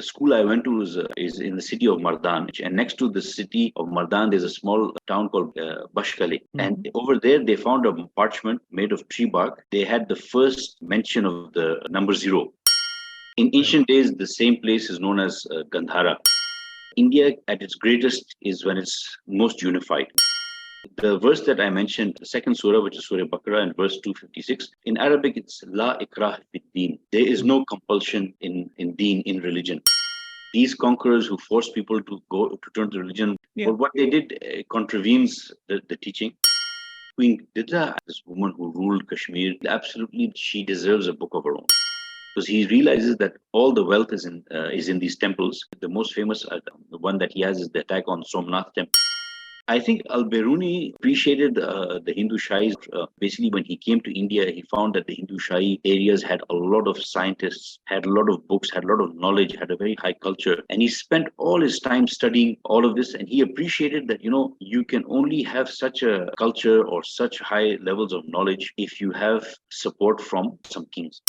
The school I went to is in the city of Mardan, and next to the city of Mardan, there's a small town called Bashkali. And over there, they found a parchment made of tree bark. They had the first mention of the number 0. In ancient days, the same place is known as Gandhara. India at its greatest is when it's most unified. The verse that I mentioned, the second surah, which is Surah Baqarah, and verse 256, in Arabic, it's La ikrah fid din. There is no compulsion in deen, in religion. These conquerors who forced people to turn to religion, but what they did contravenes the teaching. Queen Didda, this woman who ruled Kashmir, absolutely, she deserves a book of her own. Because he realizes that all the wealth is in these temples. The most famous the one that he has is the attack on Somnath temple. I think Al-Biruni appreciated the Hindu Sahis. Basically, when he came to India, he found that the Hindu Sahi areas had a lot of scientists, had a lot of books, had a lot of knowledge, had a very high culture. And he spent all his time studying all of this. And he appreciated that, you can only have such a culture or such high levels of knowledge if you have support from some kings.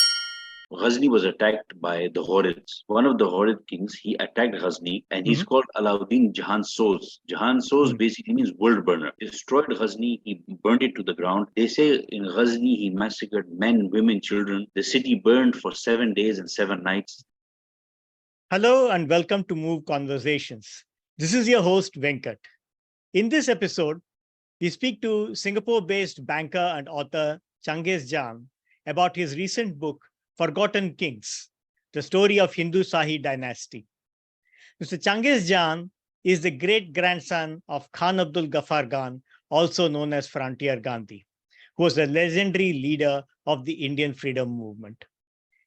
Ghazni was attacked by the Ghurids. One of the Ghurid kings, he attacked Ghazni, and he's called Alauddin Jahan Soz. Jahan Soz basically means world burner. Destroyed Ghazni, he burned it to the ground. They say in Ghazni, he massacred men, women, children. The city burned for 7 days and 7 nights. Hello and welcome to Move Conversations. This is your host, Venkat. In this episode, we speak to Singapore-based banker and author Changez Jan about his recent book, Forgotten Kings, the story of Hindu Sahi Dynasty. Mr. Changez Jan is the great-grandson of Khan Abdul Ghaffar Khan, also known as Frontier Gandhi, who was a legendary leader of the Indian freedom movement.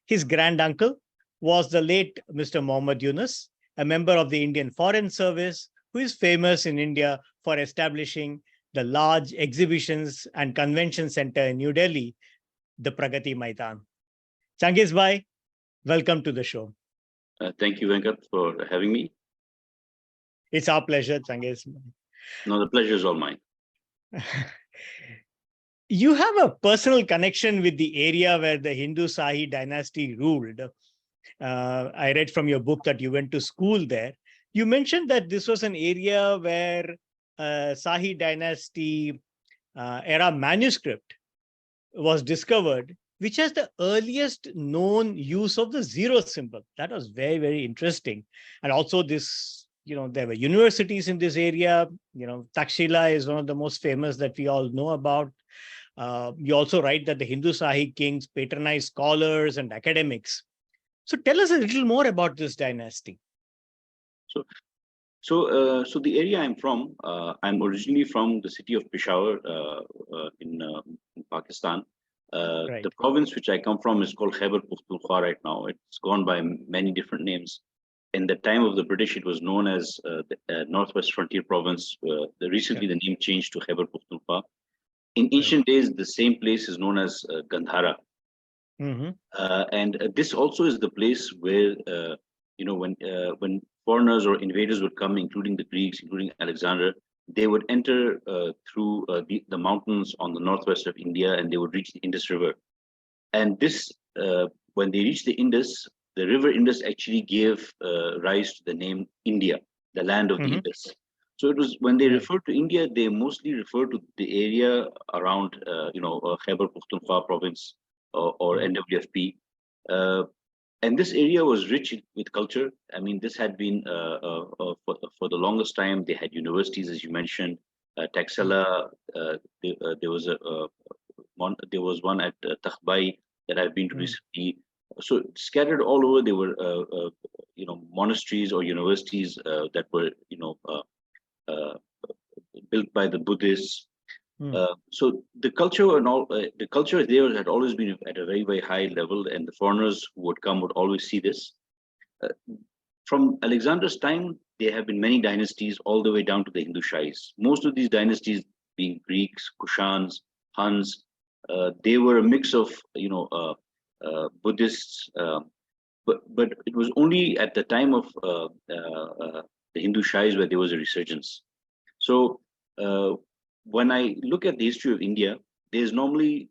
His granduncle was the late Mr. Muhammad Yunus, a member of the Indian Foreign Service, who is famous in India for establishing the large exhibitions and convention center in New Delhi, the Pragati Maidan. Changez bhai, welcome to the show. Thank you, Venkat, for having me. It's our pleasure, Changez. No, the pleasure is all mine. You have a personal connection with the area where the Hindu Sahi Dynasty ruled. I read from your book that you went to school there. You mentioned that this was an area where Sahi Dynasty era manuscript was discovered, which has the earliest known use of the 0 symbol. That was very, very interesting. And also this, there were universities in this area. Takshashila is one of the most famous that we all know about. You also write that the Hindu Sahi Kings patronized scholars and academics. So tell us a little more about this dynasty. So the area I'm from, I'm originally from the city of Peshawar in Pakistan. The province which I come from is called Khyber Pakhtunkhwa right now. It's gone by many different names. In the time of the British, it was known as the Northwest Frontier Province. Recently, the name changed to Khyber Pakhtunkhwa. In ancient days, the same place is known as Gandhara. And this also is the place where, when foreigners or invaders would come, including the Greeks, including Alexander, they would enter through the mountains on the northwest of India, and they would reach the Indus River. And this, when they reached the Indus, the river Indus actually gave rise to the name India, the land of the Indus. So it was when they refer to India, they mostly refer to the area around, Khyber Pakhtunkhwa province or NWFP. And this area was rich with culture. I mean, this had been for the longest time. They had universities, as you mentioned, Takshashila. There was one at Takhbai that I've been to recently. So scattered all over, there were monasteries or universities that were built by the Buddhists. So the culture and all the culture there had always been at a very, very high level, and the foreigners who would come would always see this. From Alexander's time, there have been many dynasties all the way down to the Hindu Sahis. Most of these dynasties being Greeks, Kushans, Huns, they were a mix of Buddhists, but it was only at the time of the Hindu Sahis where there was a resurgence. So when I look at the history of India, there's normally,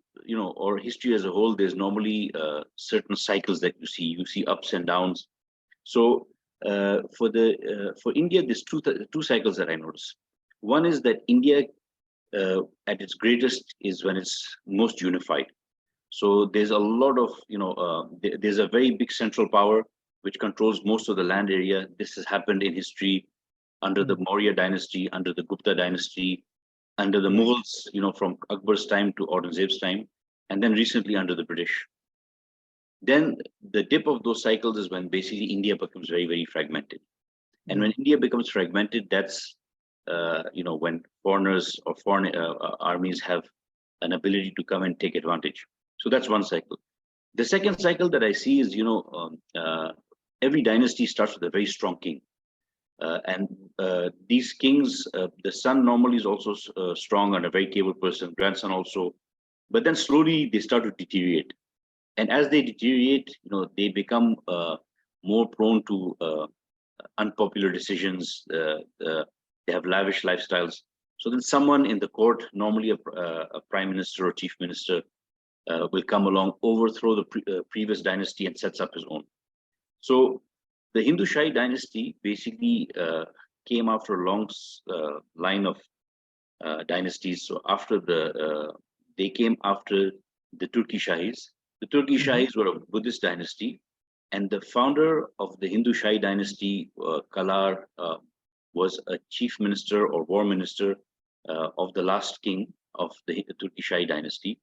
or history as a whole, there's normally certain cycles that you see. You see ups and downs. So For India, there's two cycles that I notice. One is that India, at its greatest, is when it's most unified. So there's a lot of, there's a very big central power which controls most of the land area. This has happened in history under the Maurya dynasty, under the Gupta dynasty, under the Mughals, from Akbar's time to Aurangzeb's time, and then recently under the British. Then the dip of those cycles is when basically India becomes very, very fragmented. And when India becomes fragmented, that's when foreigners or foreign armies have an ability to come and take advantage. So that's one cycle. The second cycle that I see is, every dynasty starts with a very strong king. And these kings, the son normally is also strong and a very capable person, grandson also. But then slowly they start to deteriorate. And as they deteriorate, they become more prone to unpopular decisions. They have lavish lifestyles. So then someone in the court, normally a prime minister or chief minister, will come along, overthrow the previous dynasty and sets up his own. So the Hindu Sahi Dynasty basically came after a long line of dynasties. So after they came after the Turki Shahis. The Turki Shahis were a Buddhist dynasty, and the founder of the Hindu Sahi Dynasty, Kalar, was a chief minister or war minister of the last king of the Turki Sahi Dynasty.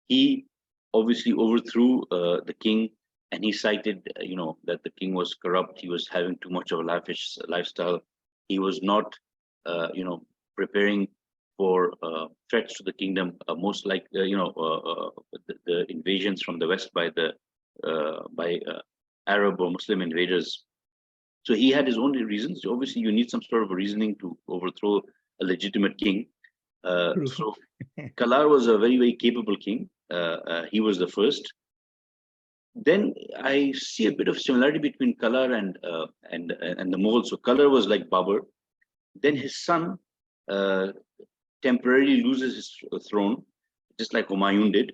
He obviously overthrew the king, and he cited, that the king was corrupt. He was having too much of a lavish lifestyle. He was not, preparing for threats to the kingdom, most like the invasions from the west by Arab or Muslim invaders. So he had his own reasons. Obviously, you need some sort of a reasoning to overthrow a legitimate king. So Kalar was a very, very capable king. He was the first. Then I see a bit of similarity between Kalar and the Mughals. So Kalar was like Babur. Then his son temporarily loses his throne, just like Humayun did,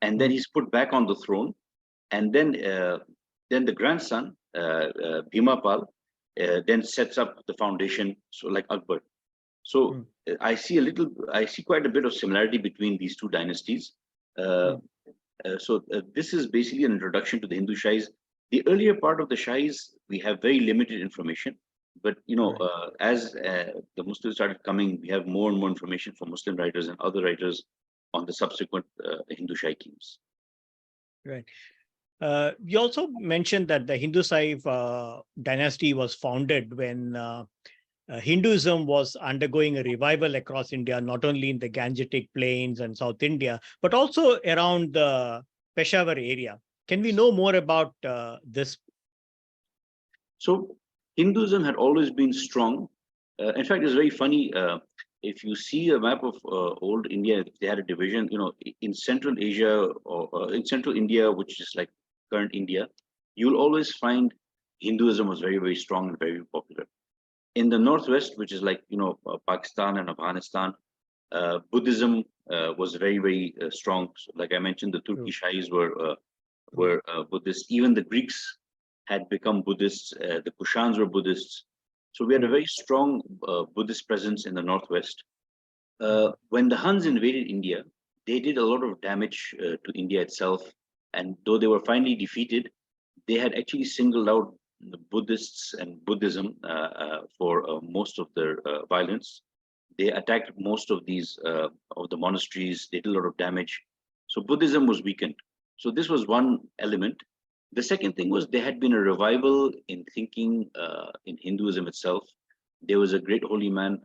and then he's put back on the throne. And then the grandson, Bhimapal, then sets up the foundation, so like Akbar. So I see quite a bit of similarity between these two dynasties. So this is basically an introduction to the Hindu Shahis. The earlier part of the Shahis, we have very limited information. But as the Muslims started coming, we have more and more information from Muslim writers and other writers on the subsequent Hindu Shahi kings. Right. You also mentioned that the Hindu Sahi dynasty was founded when Hinduism was undergoing a revival across India, not only in the Gangetic Plains and South India, but also around the Peshawar area. Can we know more about this? So Hinduism had always been strong. In fact, it's very funny. If you see a map of old India, they had a division, in Central Asia or in Central India, which is like current India, you'll always find Hinduism was very, very strong and very popular. In the Northwest, which is like, Pakistan and Afghanistan, Buddhism was very, very strong. So like I mentioned, the Turki Shahis were Buddhists. Even the Greeks had become Buddhists. The Kushans were Buddhists. So we had a very strong Buddhist presence in the Northwest. When the Huns invaded India, they did a lot of damage to India itself. And though they were finally defeated, they had actually singled out the Buddhists and Buddhism for most of their violence. They attacked most of these of the monasteries. They did a lot of damage. So Buddhism was weakened. So this was one element. The second thing was there had been a revival in thinking in Hinduism itself. There was a great holy man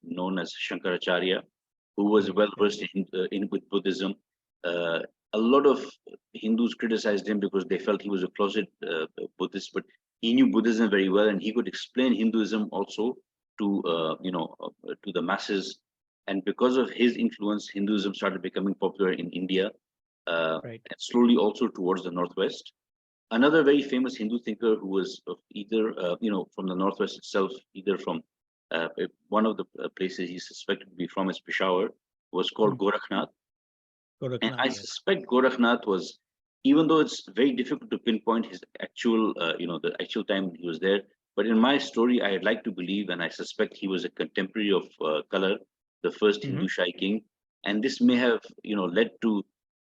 known as Shankaracharya, who was well versed in with Buddhism. A lot of Hindus criticized him because they felt he was a closet Buddhist, but he knew Buddhism very well, and he could explain Hinduism also to to the masses. And because of his influence, Hinduism started becoming popular in India, and slowly also towards the Northwest. Another very famous Hindu thinker who was either from the Northwest itself, either from one of the places he's suspected to be from is Peshawar, was called Gorakhnath. And I suspect Gorakhnath was even though it's very difficult to pinpoint his actual, the actual time he was there. But in my story, I'd like to believe, and I suspect he was a contemporary of Color, the first Mhm. Hindu Sahi king, and this may have, led to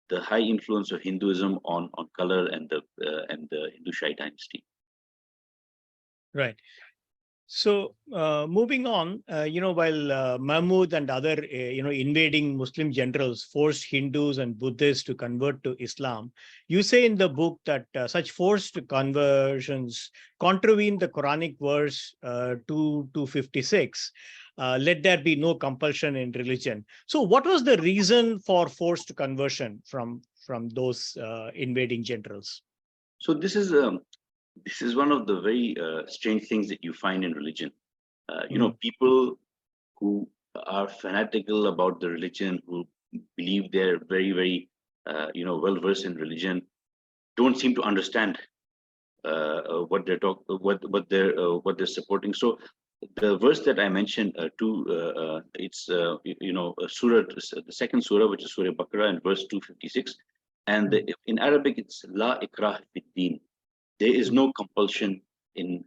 the high influence of Hinduism on Color and the Hindu Sahi dynasty. Right. So moving on, while Mahmud and other, invading Muslim generals forced Hindus and Buddhists to convert to Islam, you say in the book that such forced conversions contravene the Quranic verse 256. Let there be no compulsion in religion. So, what was the reason for forced conversion from those invading generals? So this is one of the very strange things that you find in religion. Mm. People who are fanatical about the religion, who believe they're very, very, well versed in religion, don't seem to understand what they're supporting. So the verse that I mentioned, it's surah, the second surah, which is Surah Baqarah, and verse 256, and in Arabic it's La ikrah fid din. There is no compulsion in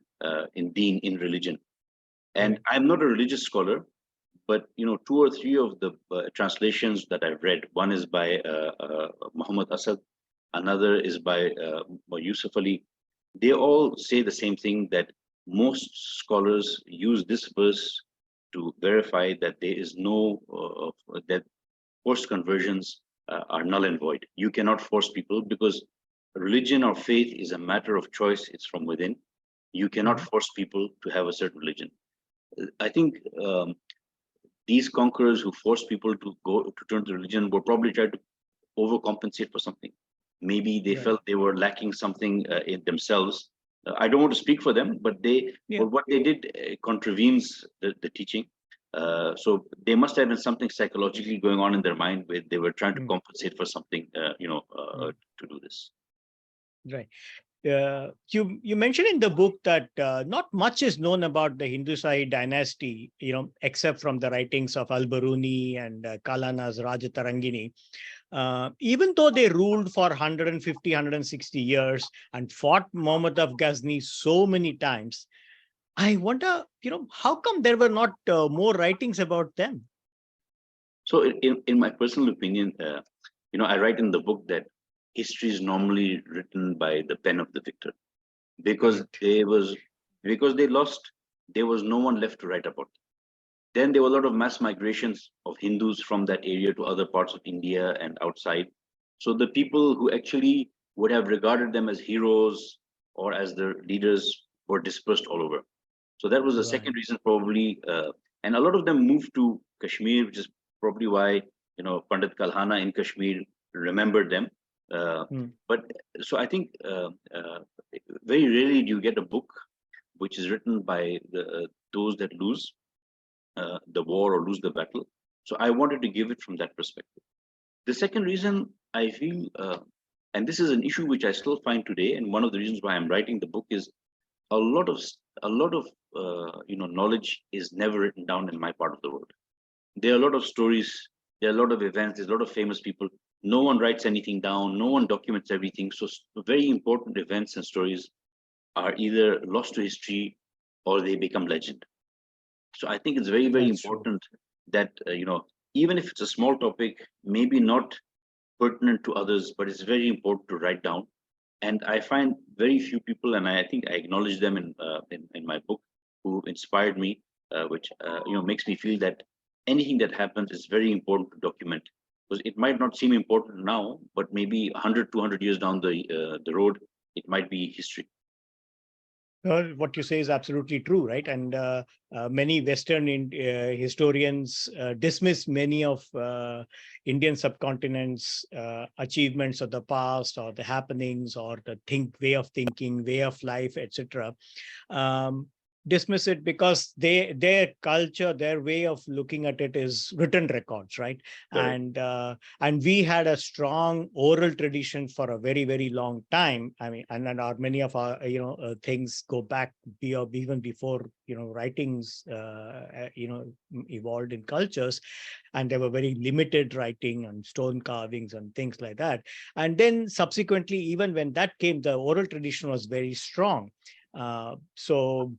deen, in religion. And I'm not a religious scholar, but two or three of the translations that I've read. One is by Muhammad Asad, another is by Yusuf Ali. They all say the same thing, that most scholars use this verse to verify that there is no that forced conversions are null and void. You cannot force people, because religion or faith is a matter of choice. It's from within. You cannot force people to have a certain religion. I think these conquerors who forced people to turn to religion were probably trying to overcompensate for something. Maybe they felt they were lacking something in themselves. I don't want to speak for them, but what they did contravenes the teaching. So there must have been something psychologically going on in their mind where they were trying to compensate for something, to do this. Right. You mentioned in the book that not much is known about the Hindu Sahi dynasty, except from the writings of Al-Biruni and Kalana's Rajatarangini. Even though they ruled for 150, 160 years and fought Mahmud of Ghazni so many times, I wonder, how come there were not more writings about them? So in my personal opinion, I write in the book that history is normally written by the pen of the victor, because they lost, there was no one left to write about. Then there were a lot of mass migrations of Hindus from that area to other parts of India and outside. So the people who actually would have regarded them as heroes or as their leaders were dispersed all over. So that was the second reason, probably. And a lot of them moved to Kashmir, which is probably why Pandit Kalhana in Kashmir remembered them. But so I think very rarely do you get a book which is written by those that lose the war or lose the battle. So I wanted to give it from that perspective. The second reason I feel, and this is an issue which I still find today, and one of the reasons why I'm writing the book, is a lot of knowledge is never written down in my part of the world. There are a lot of stories, there are a lot of events, there's a lot of famous people. No one writes anything down, no one documents everything. So very important events and stories are either lost to history or they become legend. So I think it's very, very important that, even if it's a small topic, maybe not pertinent to others, but it's very important to write down. And I find very few people, and I think I acknowledge them in my book, who inspired me, which makes me feel that anything that happens is very important to document, because it might not seem important now, but maybe 100, 200 years down the road, it might be history. What you say is absolutely true, right? And many Western historians dismiss many of Indian subcontinent's achievements of the past, or the happenings, or the way of thinking, way of life, etc. dismiss it because their culture, their way of looking at it is written records, right? Correct. And we had a strong oral tradition for a very, very long time. I mean, and our many of our things go back even before writings evolved in cultures, and there were very limited writing and stone carvings and things like that. And then subsequently, even when that came, the oral tradition was very strong. So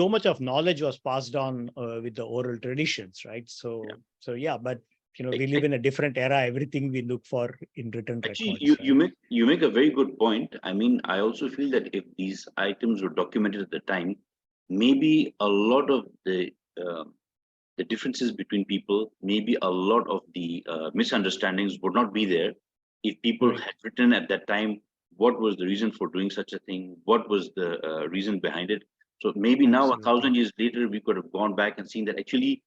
much of knowledge was passed on with the oral traditions, right? Yeah. So yeah, but we Ac- live in a different era. Everything we look for in written Actually, records, right? you make a very good point. I mean, I also feel that if these items were documented at the time, maybe a lot of uh, the differences between people, maybe a lot of the misunderstandings would not be there if people Correct. had written at that time what was the reason for doing such a thing, what was the reason behind it. So maybe now, a Absolutely. thousand years later, we could have gone back and seen that actually,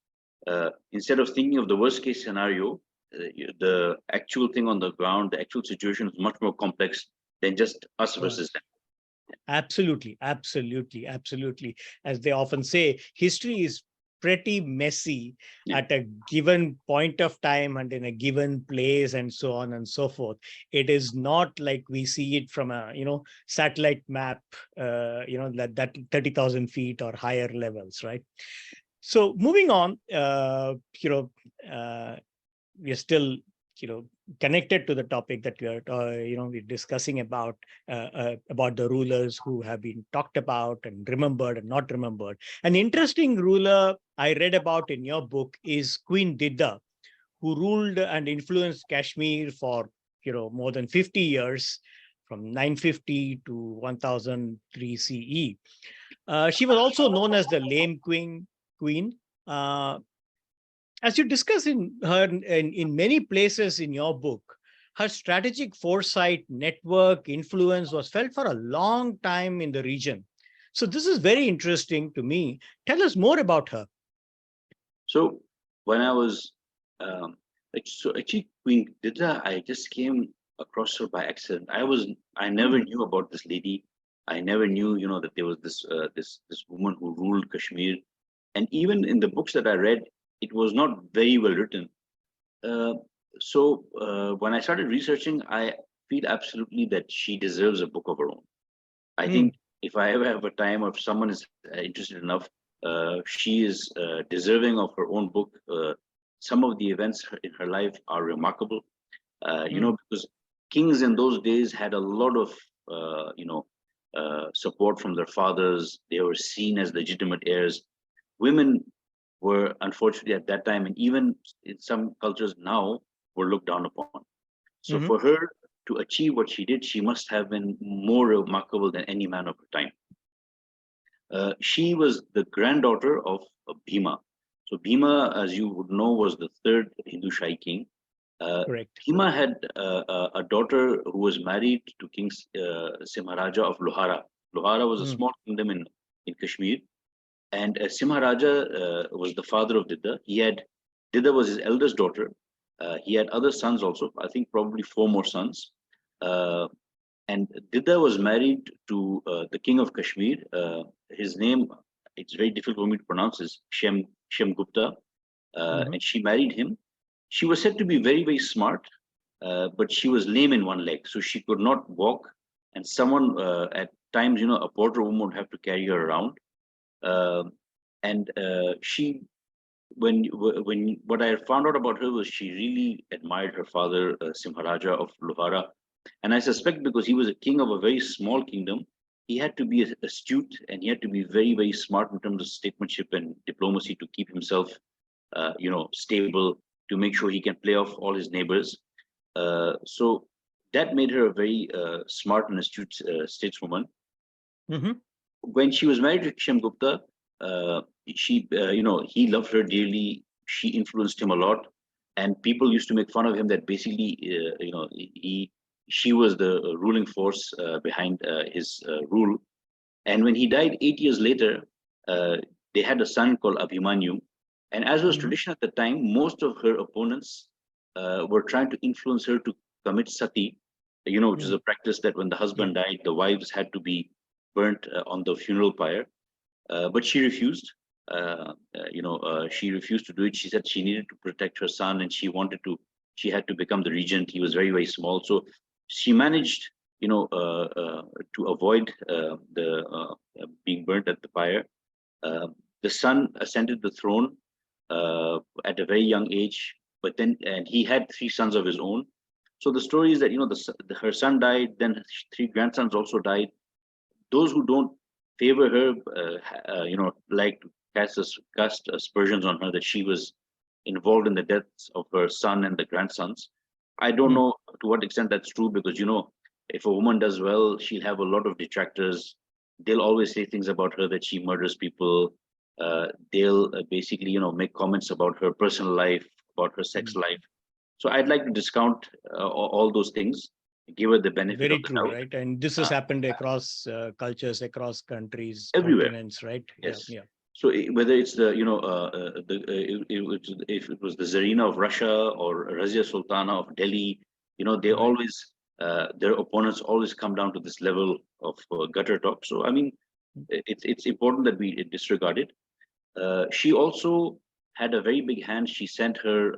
instead of thinking of the worst case scenario, the actual thing on the ground, the actual situation is much more complex than just us versus them. Absolutely, absolutely, absolutely. As they often say, history is pretty messy Yeah. at a given point of time and in a given place and so on and so forth. It is not like we see it from a satellite map, that 30,000 feet or higher levels, right? So moving on, we are still you know connected to the topic that we are we're discussing about the rulers who have been talked about and remembered and not remembered. An interesting ruler I read about in your book is Queen Didda, who ruled and influenced Kashmir for more than 50 years, from 950 to 1003 CE. She was also known as the Lame Queen. uh, as you discuss in her in many places in your book, her strategic foresight, network, influence was felt for a long time in the region. So this is very interesting to me. Tell us more about her. So when I was actually Queen Didra, I just came across her by accident. I never Hmm. knew about this lady. I never knew, that there was this woman who ruled Kashmir. And even in the books that I read, it was not very well written. Uh, so when I started researching, I feel absolutely that she deserves a book of her own. I Hmm. think if I ever have a time, or if someone is interested enough, she is deserving of her own book. Some of the events in her life are remarkable, Hmm. because kings in those days had a lot of, support from their fathers. They were seen as legitimate heirs. Women were, unfortunately, at that time, and even in some cultures now, were looked down upon. So Hmm. for her to achieve what she did, she must have been more remarkable than any man of her time. She was the granddaughter of Bhima. So Bhima, as you would know, was the third Hindu Sahi king. Correct. Bhima had a daughter who was married to King Simharaja of Lohara. Lohara was a Hmm. small kingdom in Kashmir, and Simharaja was the father of Didda. Didda was his eldest daughter. He had other sons also. I think probably four more sons. Uh, and Didda was married to the king of Kashmir. His name, it's very difficult for me to pronounce, is Shem Gupta. Hmm. And she married him. She was said to be very, very smart, but she was lame in one leg, so she could not walk. And someone, at times, a porter woman would have to carry her around. Um and she, when what I found out about her was she really admired her father, Simharaja of Lohara, and I suspect because he was a king of a very small kingdom, he had to be astute, and he had to be very, very smart in terms of statesmanship and diplomacy to keep himself, stable, to make sure he can play off all his neighbors. So that made her a very smart and astute stateswoman. Hmm. When she was married to Kishan Gupta, he loved her dearly. She influenced him a lot, and people used to make fun of him that basically, she was the ruling force behind his rule. And when he died 8 years later, uh, they had a son called Abhimanyu. And as was Hmm. tradition at the time, most of her opponents were trying to influence her to commit sati, which is Hmm. a practice that when the Yeah. husband died, the wives had to be burnt on the funeral pyre. But she refused. She refused to do it. She said she needed to protect her son, and she had to become the regent. He was very, very small. So she managed, to avoid being burnt at the fire. The son ascended the throne at a very young age, and he had three sons of his own. So the story is that her son died, then three grandsons also died. Those who don't favor her, like to cast aspersions on her that she was involved in the deaths of her son and the grandsons. I don't know to what extent that's true, because if a woman does well, she'll have a lot of detractors. They'll always say things about her that she murders people. They'll basically, make comments about her personal life, about her sex life. So I'd like to discount all those things, give her the benefit Very of the true, doubt. right? And this has happened across cultures, across countries, everywhere, continents, right? Yes. Yeah. So whether it's if it was the Zarina of Russia or Razia Sultana of Delhi, they always their opponents always come down to this level of gutter talk. So I mean, it's important that we disregard it. She also had a very big hand. She sent her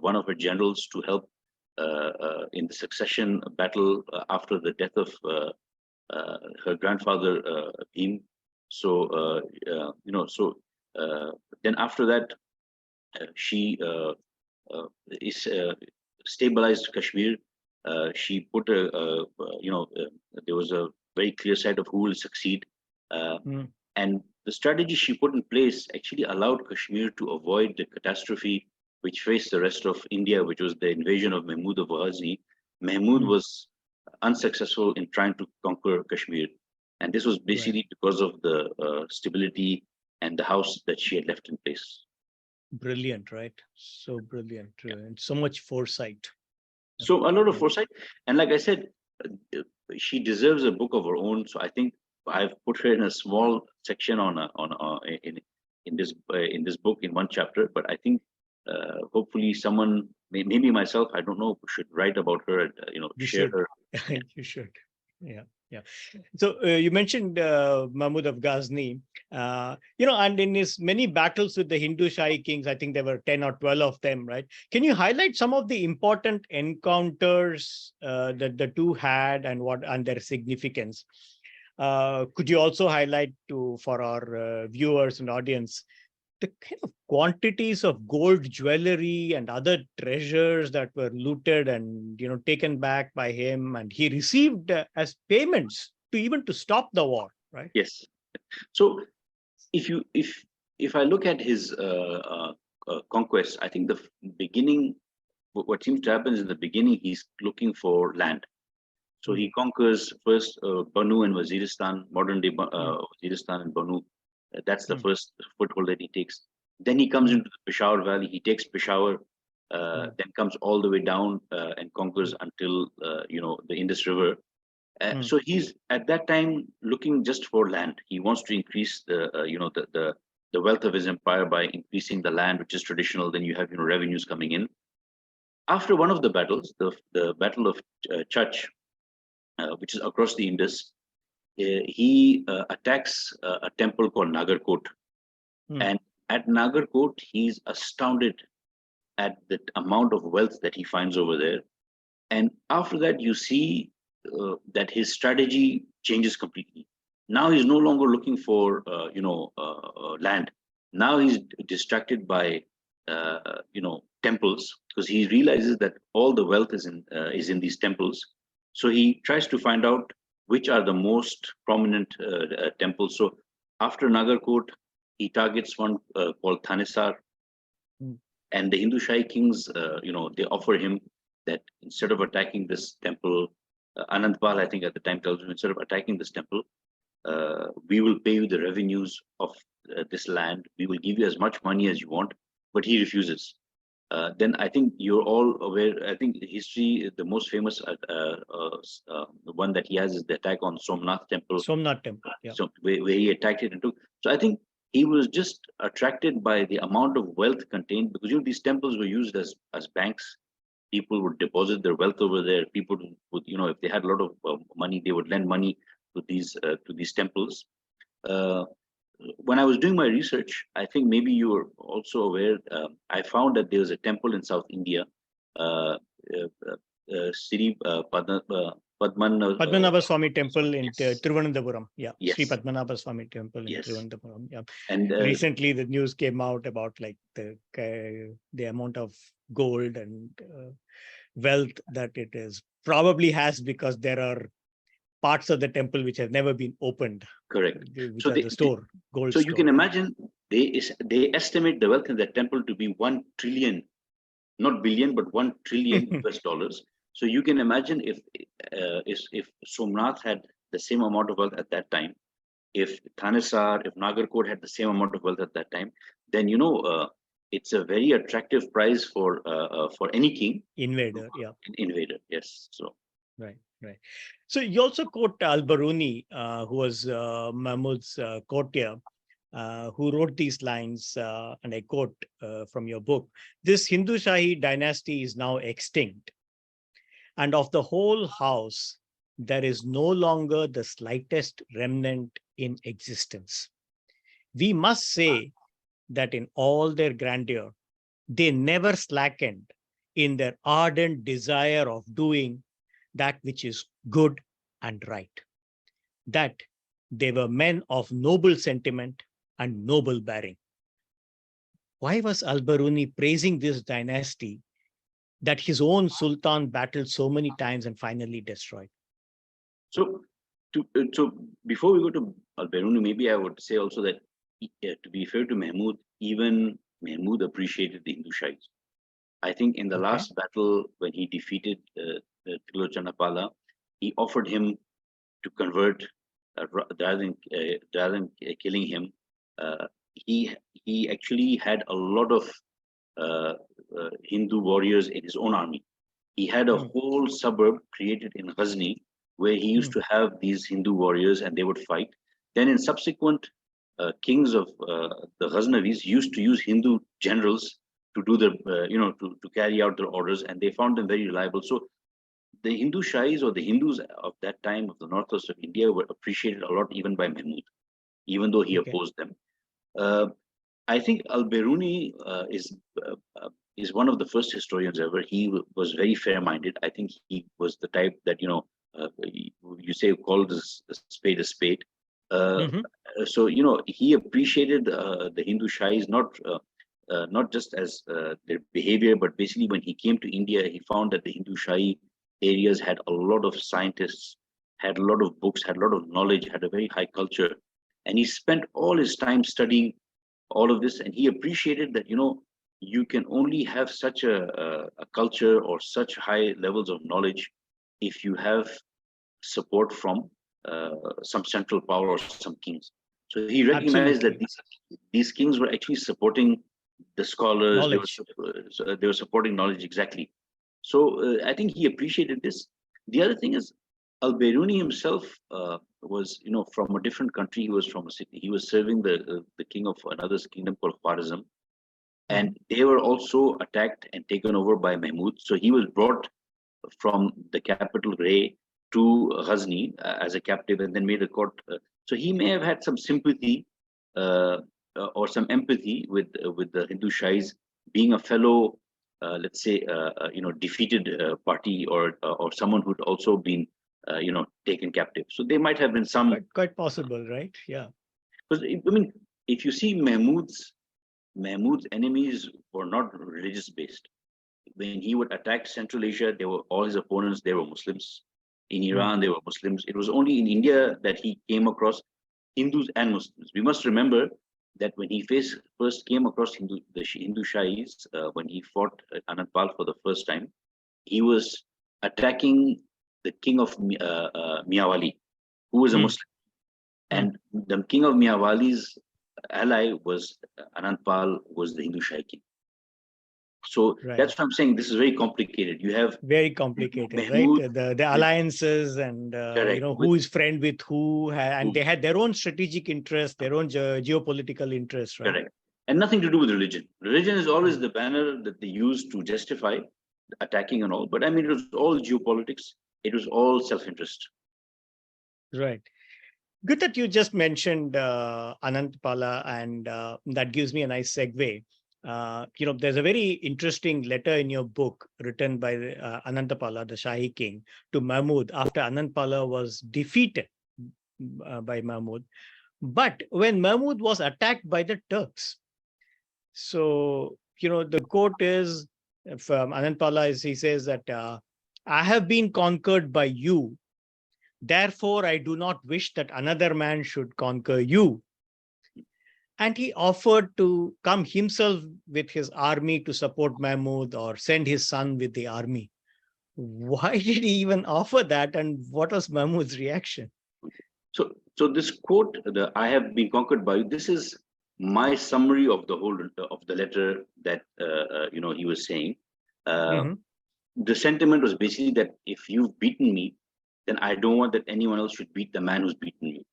one of her generals to help in the succession battle after the death of her grandfather Bhim. So then after that, she is stabilized Kashmir. She put there was a very clear sight of who will succeed, and the strategy she put in place actually allowed Kashmir to avoid the catastrophe which faced the rest of India, which was the invasion of Mahmud of Ghazni. Mahmud was unsuccessful in trying to conquer Kashmir. And this was basically because of the stability and the house that she had left in place. Brilliant, right? So brilliant. And so much foresight. So a lot of foresight. And like I said, she deserves a book of her own. So I think I've put her in a small section in this book in one chapter. But I think hopefully someone, maybe myself, I don't know, should write about her and share her. You should. Yeah. So you mentioned Mahmud of Ghazni, and in his many battles with the Hindu Sahi Kings, I think there were 10 or 12 of them, right? Can you highlight some of the important encounters that the two had and their significance? Could you also highlight for our viewers and audience the kind of quantities of gold jewelry and other treasures that were looted and taken back by him, and he received as payments to stop the war, right? Yes. So if I look at his conquest, I think the beginning, what seems to happen is in the beginning, he's looking for land. So he conquers first Banu and Waziristan, modern day Waziristan and Banu. That's the first foothold that he takes. Then he comes into the Peshawar Valley. He takes Peshawar, then comes all the way down and conquers until the Indus River. So he's at that time looking just for land. He wants to increase the wealth of his empire by increasing the land, which is traditional. Then you have revenues coming in. After one of the battles, the Battle of Chach, which is across the Indus, he attacks a temple called Nagarkot. And at Nagarkot, he's astounded at the amount of wealth that he finds over there. And after that, you see that his strategy changes completely. Now he's no longer looking for land. Now he's distracted by temples, because he realizes that all the wealth is in these temples. So he tries to find out which are the most prominent temples. So after Nagarkot, he targets one called Thanesar, and the Hindu Sahi Kings, they offer him that instead of attacking this temple, Anantapala, I think at the time, tells him, instead of attacking this temple, we will pay you the revenues of this land. We will give you as much money as you want, but he refuses. Then I think you're all aware. I think history, the most famous one that he has is the attack on Somnath Temple. Somnath Temple, yeah. So where he attacked it and took. So I think he was just attracted by the amount of wealth contained, because these temples were used as banks. People would deposit their wealth over there. People would, if they had a lot of money, they would lend money to these temples. when I was doing my research, I think maybe you were also aware, I found that there was a temple in South India, Sri Padmanabha Swami Temple in yes, Thiruvananthapuram. Yeah, Sri yes, Padmanabha Swami Temple in yes. Thiruvananthapuram. Yeah. And Recently, the news came out about like the amount of gold and wealth that it is probably has, because there are parts of the temple which have never been opened. correct. Which So are the store, gold so store. you can imagine they estimate the wealth in that temple to be 1 trillion, not billion, but 1 trillion US dollars. So you can imagine if Somnath had the same amount of wealth at that time, if Thanesar, if Nagarkot had the same amount of wealth at that time, then it's a very attractive prize for any king. Invader, yeah. Invader, yes. So right. So you also quote Al-Biruni, who was Mahmud's courtier, who wrote these lines, and I quote from your book: "This Hindu Sahi dynasty is now extinct, and of the whole house, there is no longer the slightest remnant in existence. We must say that in all their grandeur, they never slackened in their ardent desire of doing that which is good and right, that they were men of noble sentiment and noble bearing." Why was Al-Biruni praising this dynasty that his own sultan battled so many times and finally destroyed? So, so before we go to Al-Biruni, maybe I would say also that to be fair to Mahmud, even Mahmud appreciated the Hindu Shahis. I think in the last battle when he defeated Anantapala, he offered him to convert rather than killing him. He actually had a lot of Hindu warriors in his own army. He had a whole suburb created in Ghazni where he used to have these Hindu warriors and they would fight. Then in subsequent kings of the Ghaznavis used to use Hindu generals to do the, to carry out their orders, and they found them very reliable. So the Hindu Shahis, or the Hindus of that time of the northwest of India, were appreciated a lot even by Mahmud, even though he opposed them. I think Al-Biruni is one of the first historians ever. He was very fair-minded. I think he was the type that, you say called a spade a spade. So, he appreciated the Hindu Shahis, not just as their behavior, but basically when he came to India, he found that the Hindu Shahi areas had a lot of scientists, had a lot of books, had a lot of knowledge, had a very high culture. And he spent all his time studying all of this. And he appreciated that, you can only have such a culture or such high levels of knowledge if you have support from some central power or some kings. So he recognized that these kings were actually supporting the scholars. They were supporting knowledge, exactly. So I think he appreciated this. The other thing is, Al-Biruni himself was, from a different country. He was from a city. He was serving the king of another kingdom called Khwarizm, and they were also attacked and taken over by Mahmud. So he was brought from the capital Ray to Ghazni as a captive, and then made a court. So he may have had some sympathy or some empathy with the Hindu Shahis, being a fellow, let's say, defeated party, or someone who'd also been, taken captive. So they might have been some quite possible, right? Yeah. Because I mean, if you see Mahmud's enemies were not religious based. When he would attack Central Asia, all his opponents, they were Muslims. In Iran, they were Muslims. It was only in India that he came across Hindus and Muslims. We must remember that when he first came across the Hindu Shahis, when he fought Anantapala for the first time, he was attacking the king of Miyawali, who was a Muslim. And the king of Miyawali's ally was Anantapala, was the Hindu Shahi king. So that's what I'm saying. This is very complicated. You have very complicated, Mahmud, right? The alliances and who is friend with who, and they had their own strategic interests, their own geopolitical interests, right? Correct. And nothing to do with religion. Religion is always the banner that they use to justify attacking and all. But I mean, it was all geopolitics. It was all self-interest. Right. Good that you just mentioned Anantapala, and that gives me a nice segue. There's a very interesting letter in your book written by Anantapala, the Sahi king, to Mahmud after Anantapala was defeated by Mahmud. But when Mahmud was attacked by the Turks, so, the quote is from Anantapala, is he says that I have been conquered by you. Therefore, I do not wish that another man should conquer you. And he offered to come himself with his army to support Mahmud or send his son with the army. Why did he even offer that? And what was Mahmud's reaction? So this quote, the "I have been conquered by you," this is my summary of the whole of the letter that he was saying. Mhm. The sentiment was basically that if you've beaten me, then I don't want that anyone else should beat the man who's beaten me.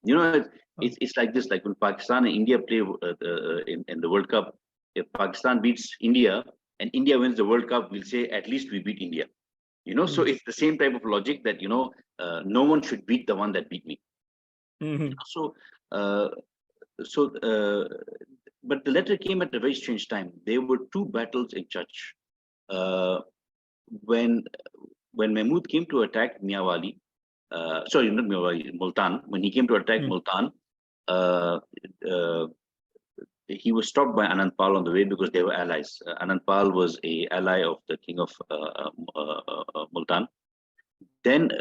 It's like this, like when Pakistan and India play in the World Cup. If Pakistan beats India and India wins the World Cup, we'll say at least we beat India. So it's the same type of logic that no one should beat the one that beat me. Mhm. So, uh, but the letter came at a very strange time. There were two battles in Church. When Mahmud came to attack Miawali, sorry, not Miawali, Multan. When he came to attack Multan, uh, uh, he was stopped by Anantapal on the way because they were allies. Anantapal was a ally of the king of Multan. Then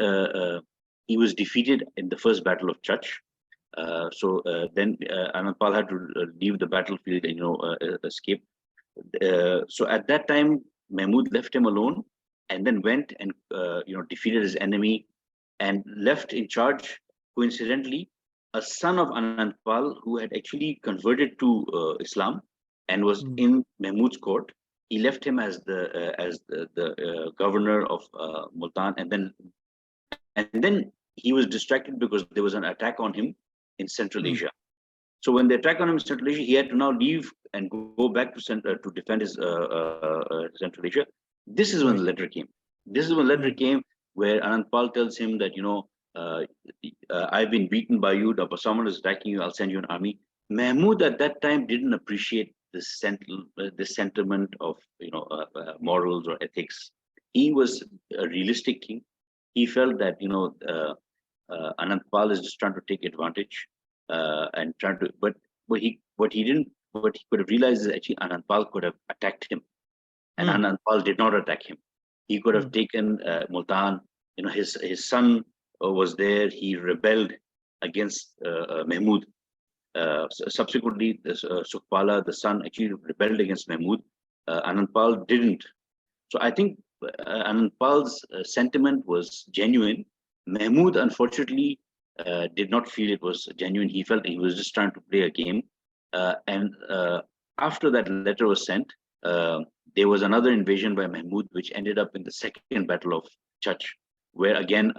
he was defeated in the first battle of Church. Then Anantapal had to leave the battlefield and escape. So at that time, Mahmud left him alone, and then went and defeated his enemy, and left in charge, coincidentally, a son of Anantapal who had actually converted to Islam and was in Mahmud's court. He left him as the governor of Multan, and then he was distracted because there was an attack on him in Central Asia. So when the attack on him in Central Asia, he had to now leave and go back to defend his Central Asia. This is when the letter came. This is when the letter came where Anantapal tells him that I've been beaten by you. Someone is attacking you. I'll send you an army. Mahmud at that time didn't appreciate this sentiment of morals or ethics. He was a realistic king. He felt that Anantapal is just trying to take advantage and trying to. But what he could have realized is actually Anantapal could have attacked him, and Anantapal did not attack him. He could have taken Multan. His son was there. He rebelled against Mahmud. Subsequently, Sukhpala, the son, actually rebelled against Mahmud. Anantapal didn't. So I think Anantapal's sentiment was genuine. Mahmud, unfortunately, did not feel it was genuine. He felt he was just trying to play a game. And after that letter was sent, there was another invasion by Mahmud, which ended up in the second battle of Chach, where again,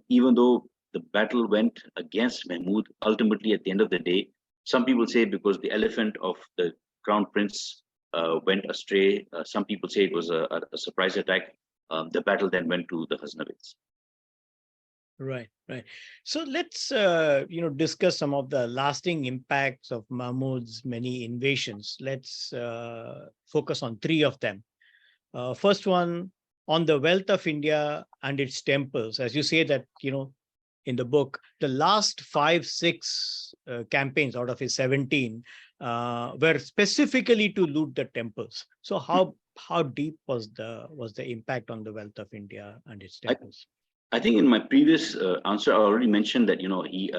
even though the battle went against Mahmud, ultimately at the end of the day, some people say because the elephant of the crown prince went astray. Some people say it was a surprise attack. The battle then went to the Ghaznavis. Right. So let's discuss some of the lasting impacts of Mahmud's many invasions. Let's focus on three of them. First one, on the wealth of India and its temples. As you say that, in the book, the last 5-6 campaigns out of his 17 were specifically to loot the temples. So how deep was the impact on the wealth of India and its temples? I think in my previous answer, I already mentioned that he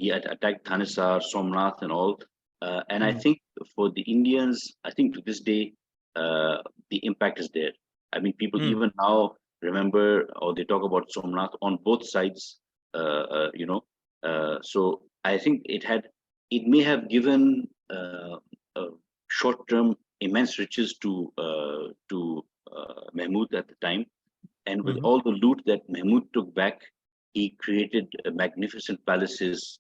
had attacked Thanisar, Somnath, and all. And I think for the Indians, I think to this day, the impact is there. I mean, people even now remember or they talk about Somnath on both sides. So I think it may have given short-term immense riches to Mahmud at the time. And with all the loot that Mahmud took back, he created magnificent palaces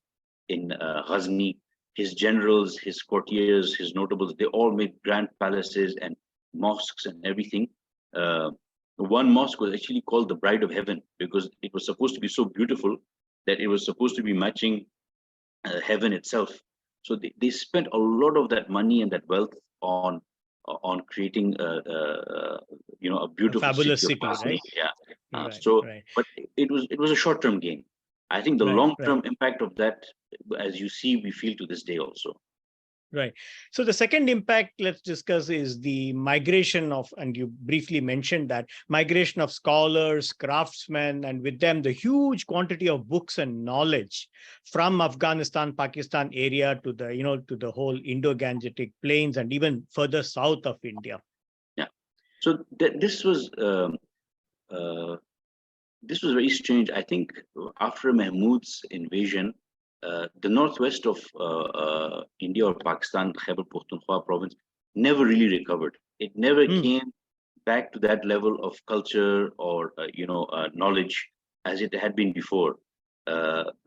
in Ghazni. His generals, his courtiers, his notables, they all made grand palaces and mosques and everything. One mosque was actually called the Bride of Heaven because it was supposed to be so beautiful that it was supposed to be matching heaven itself. So they spent a lot of that money and that wealth on creating a A beautiful fabulous city of city, Ghazni. right? Yeah. Right, So, right, but it was a short-term gain. I think the right, right. long-term impact of that, as you see, we feel to this day also. Right. So the second impact let's discuss is the migration of, and you briefly mentioned that, migration of scholars, craftsmen, and with them the huge quantity of books and knowledge from Afghanistan, Pakistan area to the, to the whole Indo-Gangetic plains and even further south of India. Yeah. So uh, this was very strange. I think after Mahmud's invasion, the northwest of India or Pakistan, Khyber Pakhtunkhwa province, never really recovered. It never Hmm. came back to that level of culture or knowledge as it had been before.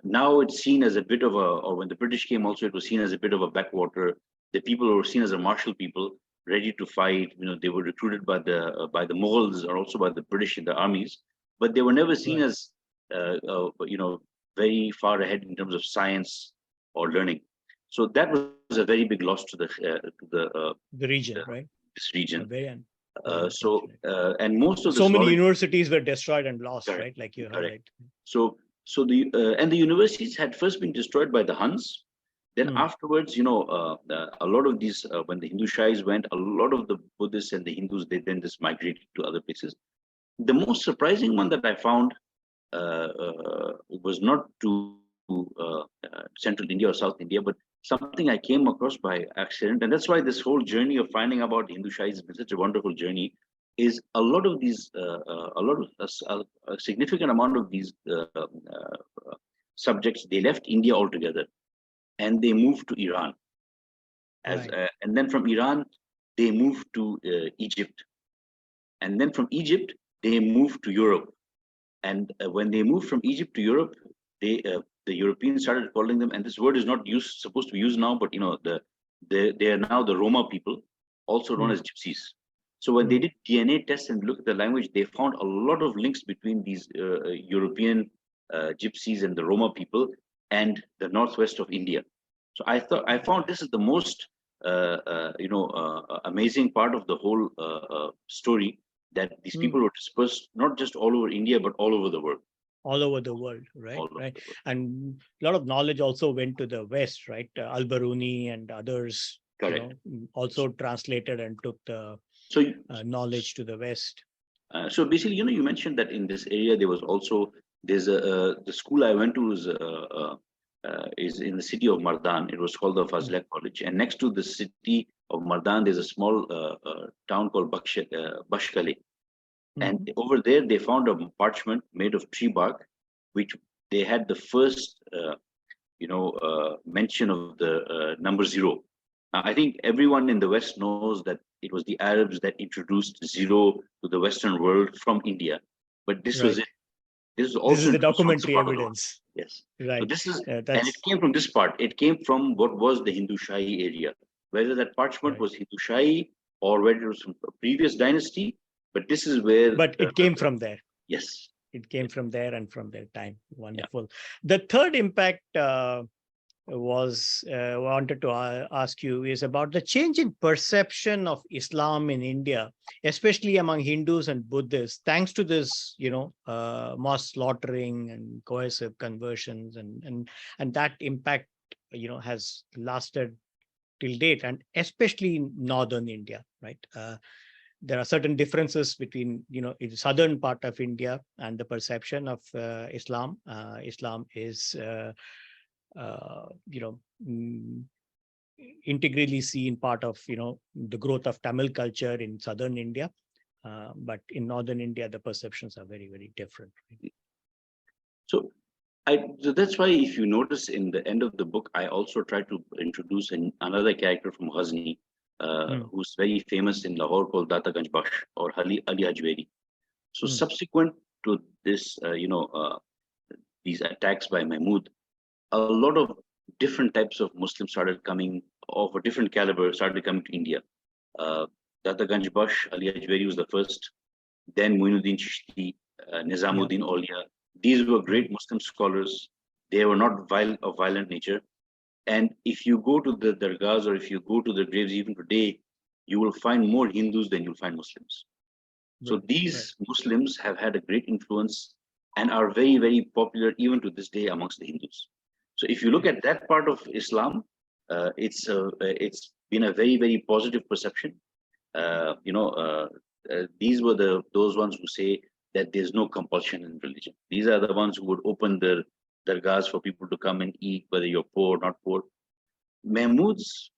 Now it's seen as a bit of a, or when the British came, also it was seen as a bit of a backwater. The people were seen as a martial people, ready to fight. They were recruited by the Mughals or also by the British in the armies, but they were never seen Right. as very far ahead in terms of science or learning. So that was a very big loss to The region, right? this region. Very So unfortunate. and most of the So many scholars, universities were destroyed and lost, correct, right? Like you correct. highlight. So the universities had first been destroyed by the Huns. Then Hmm. afterwards, a lot of these, when the Hindu Shahis went, a lot of the Buddhists and the Hindus, they then just migrated to other places. The most surprising one that I found was not to Central India or South India, but something I came across by accident. And that's why this whole journey of finding about Hindu Shahis has been such a wonderful journey. Is a lot of these, a significant amount of these subjects, they left India altogether and they moved to Iran. Right. And then from Iran, they moved to Egypt. And then from Egypt, they moved to Europe. And when they moved from Egypt to Europe, the Europeans started calling them, and this word is not supposed to be used now, but they are now the Roma people, also known as gypsies. So when they did DNA tests and looked at the language, they found a lot of links between these European gypsies and the Roma people and the northwest of India. So I found this is the most amazing part of the whole story, that these people were dispersed not just all over India, but all over the world. All over the world, right? Right. And a lot of knowledge also went to the West, right? Al-Biruni and others, also translated and took the knowledge to the West. So basically, you mentioned that in this area there was also, the school I went to is in the city of Mardan. It was called the Fazlek College, and next to the city of Mardan, there's a small town called Bashkale. And over there, they found a parchment made of tree bark, which they had the first, mention of the number 0. I think everyone in the West knows that it was the Arabs that introduced 0 to the Western world from India. But this was it. This was also this is the documentary evidence. Yes. Right. So this is, and it came from this part. It came from what was the Hindu Shahi area. Whether that parchment was Hindu Shahi or whether it was from a previous dynasty, but this is where. But it came from there. Yes. It came from there and from their time. Wonderful. Yeah. The third impact wanted to ask you is about the change in perception of Islam in India, especially among Hindus and Buddhists, thanks to this, mass slaughtering and coercive conversions, and that impact, has lasted till date, and especially in northern India, right? There are certain differences between, in the southern part of India and the perception of Islam. Islam is, integrally seen part of, the growth of Tamil culture in southern India. But in northern India, the perceptions are very, very different. So that's why if you notice in the end of the book, I also try to introduce another character from Ghazni, who's very famous in Lahore, called Data Ganj Bakhsh or Ali Hajweri. So subsequent to this, these attacks by Mahmud, a lot of different types of Muslims started coming, of a different caliber, started coming to India. Data Ganj Bakhsh, Ali Hajweri was the first, then Muinuddin Chishti, Nizamuddin Aulia. These were great Muslim scholars. They were not of violent nature. And if you go to the dargahs or if you go to the graves even today, you will find more Hindus than you'll find Muslims. So these Muslims have had a great influence and are very, very popular even to this day amongst the Hindus. So if you look at that part of Islam, it's been a very, very positive perception. These were those ones who say that there's no compulsion in religion. These are the ones who would open their dargahs for people to come and eat, whether you're poor or not poor. Mahmud's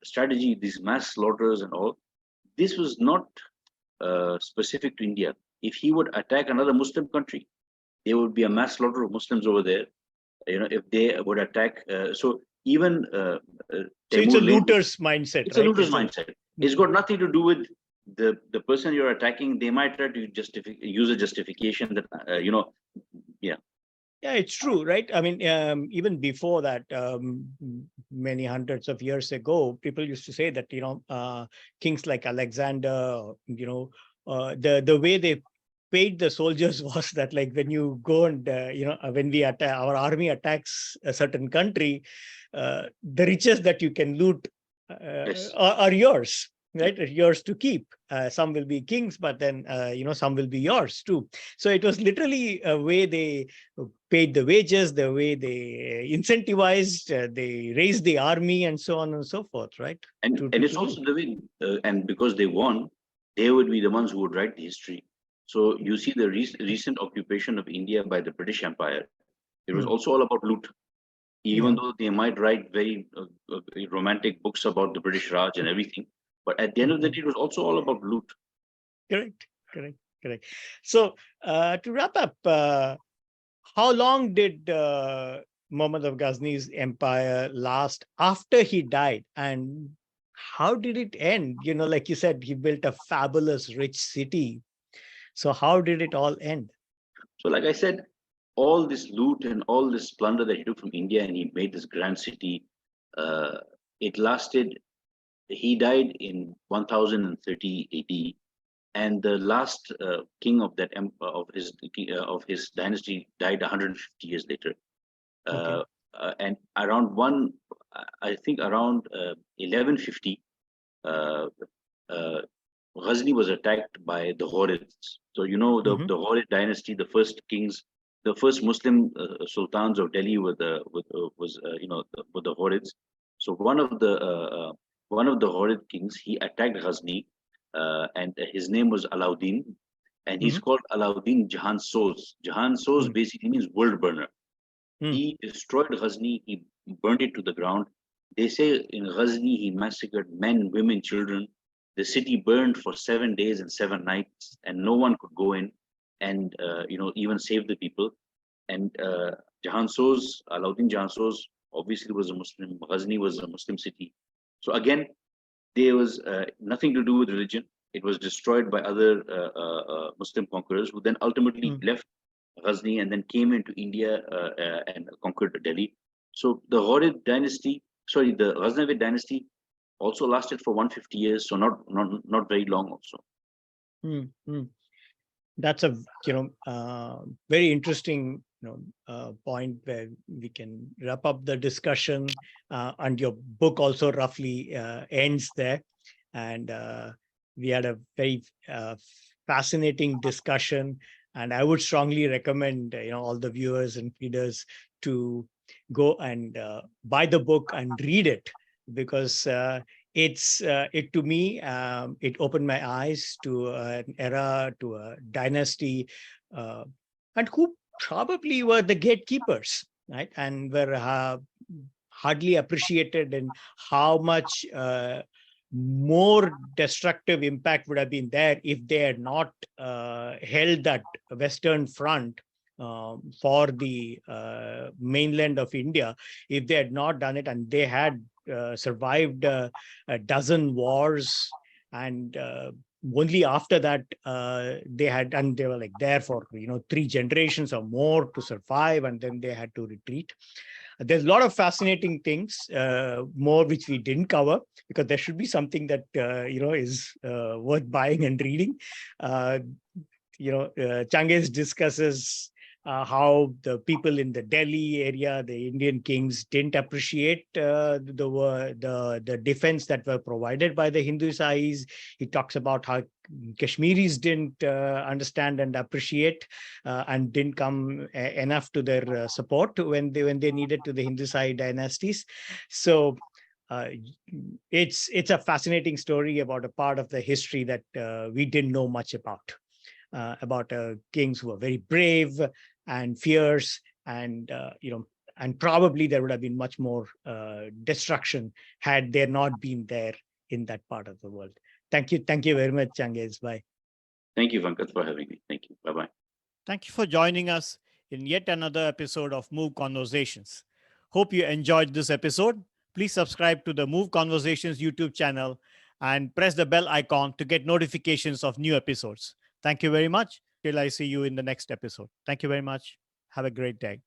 strategy, these mass slaughters and all, this was not specific to India. If he would attack another Muslim country, there would be a mass slaughter of Muslims over there. If they would attack, so even so it's a looter's mindset. It's a looter's mindset. It's got nothing to do with the person you're attacking. They might try to use a justification that yeah. Yeah, it's true, right? I mean, even before that, many hundreds of years ago, people used to say that kings like Alexander, the way they paid the soldiers was that, like, when you go and when our army attacks a certain country, the riches that you can loot are yours, right? Yours to keep. Some will be kings, but then some will be yours too. So it was literally a way they paid the wages, the way they incentivized, they raised the army, and so on and so forth, right? And it's also the way, and because they won, they would be the ones who would write the history. So you see the recent occupation of India by the British Empire. It was also all about loot. Even though they might write very romantic books about the British Raj and everything, but at the end of the day, it was also all about loot. Correct. So to wrap up, how long did Mahmud of Ghazni's empire last after he died, and how did it end? Like you said, he built a fabulous, rich city. So how did it all end? So like I said, all this loot and all this plunder that he took from India and he made this grand city, it lasted. He died in 1030 AD, and the last king of that of his dynasty died 150 years later. And around I think around 1150, Ghazni was attacked by the Ghurids. So the Ghurid dynasty, the first kings, the first Muslim sultans of Delhi were the Ghurids. So one of the Ghurid kings, he attacked Ghazni, and his name was Alauddin, and he's called Alauddin Jahan Soz. Jahan Soz basically means world burner. He destroyed Ghazni, he burned it to the ground. They say in Ghazni he massacred men, women, children. The city burned for 7 days and 7 nights, and no one could go in and even save the people. And Alauddin Jahan Soz obviously was a Muslim. Ghazni was a Muslim city. So again, there was nothing to do with religion. It was destroyed by other Muslim conquerors who then ultimately left Ghazni and then came into India and conquered Delhi. So the Ghaznavid dynasty also lasted for 150 years, so not very long also. That's a very interesting point where we can wrap up the discussion, and your book also roughly ends there. And we had a very fascinating discussion, and I would strongly recommend all the viewers and readers to go and buy the book and read it, because it to me, it opened my eyes to an era, to a dynasty, and who probably were the gatekeepers, right? And were hardly appreciated, and how much more destructive impact would have been there if they had not held that Western front for the mainland of India. If they had not done it, and they had survived a dozen wars, and only after that they were like there for 3 generations or more to survive, and then they had to retreat. There's a lot of fascinating things, more which we didn't cover, because there should be something that is worth buying and reading. Changez discusses how the people in the Delhi area, the Indian kings, didn't appreciate the defense that were provided by the Hindu Sahis. He talks about how Kashmiris didn't understand and appreciate and didn't come enough to their support when they needed to the Hindu Sahi dynasties. So it's a fascinating story about a part of the history that we didn't know much about kings who were very brave and fierce, and and probably there would have been much more destruction had there not been there in that part of the world. Thank you very much, Changez. Bye. Thank you, Venkat, for having me. Thank you. Bye-bye. Thank you for joining us in yet another episode of Move Conversations. Hope you enjoyed this episode. Please subscribe to the Move Conversations YouTube channel and press the bell icon to get notifications of new episodes. Thank you very much. Till I see you in the next episode. Thank you very much. Have a great day.